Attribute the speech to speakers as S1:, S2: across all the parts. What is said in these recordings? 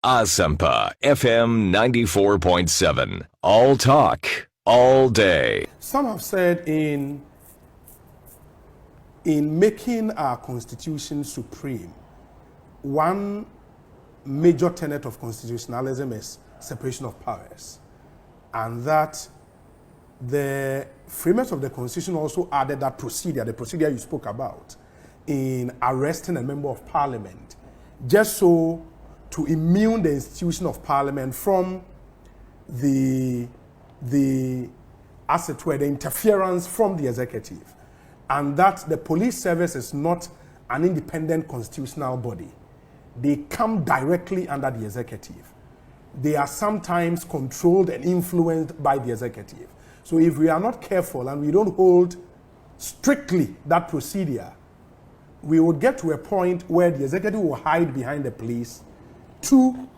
S1: Asempa FM 94.7. All talk, all day.
S2: Some have said in making our constitution supreme, one major tenet of constitutionalism is separation of powers, and that the framers of the constitution also added that procedure, the procedure you spoke about, in arresting a member of parliament, just so to immune the institution of parliament from the as it were, the interference from the executive, and that the police service is not an independent constitutional body. They come directly under the executive. They are sometimes controlled and influenced by the executive. So if we are not careful and we don't hold strictly that procedure, we would get to a point where the executive will hide behind the police to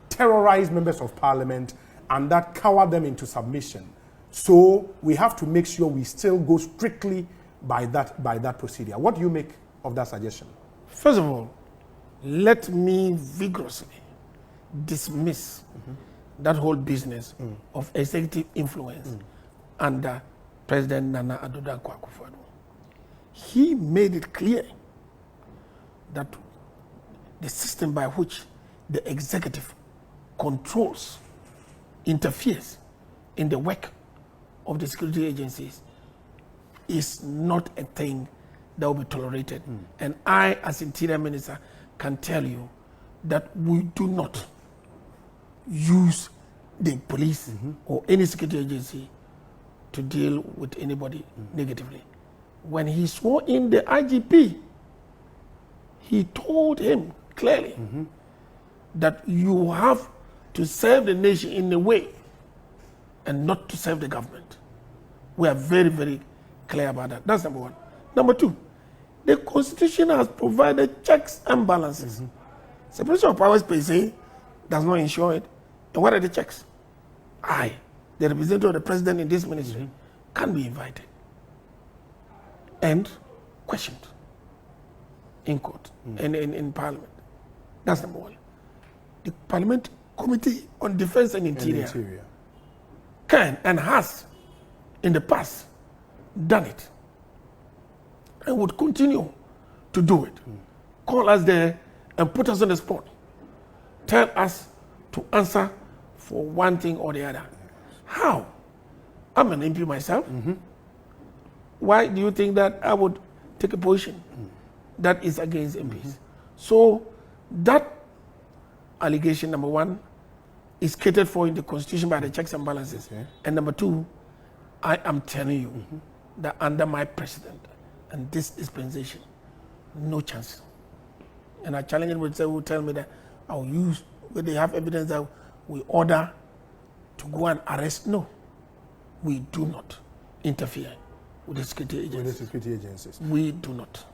S2: terrorize members of parliament and that cower them into submission. So we have to make sure we still go strictly by that procedure. What do you make of that suggestion?
S3: First of all, let me vigorously dismiss that whole business of executive influence under President Nana Addo Akufo-Addo. He made it clear that the system by which the executive controls, interferes in the work of the security agencies is not a thing that will be tolerated. And I, as Interior Minister, can tell you that we do not use the police or any security agency to deal with anybody negatively. When he swore in the IGP, he told him clearly that you have to serve the nation in a way and not to serve the government. We are very, very clear about that. That's number one. Number two, the Constitution has provided checks and balances. Separation of powers per se does not ensure it. And what are the checks? I, the representative of the president in this ministry, can be invited and questioned in court and in parliament. That's number one. The Parliament Committee on Defense and Interior can and has in the past done it and would continue to do it. Call us there and put us on the spot. Tell us to answer for one thing or the other. How? I'm an MP myself. Why do you think that I would take a position that is against MPs? So that allegation, number one, is catered for in the Constitution by the checks and balances. And number two, I am telling you that under my president and this dispensation, no chance. And I challenge him with who tell me that I'll use, when they have evidence that we order to go and arrest. No, we do not interfere with the security agencies.
S2: With the security agencies.
S3: We do not.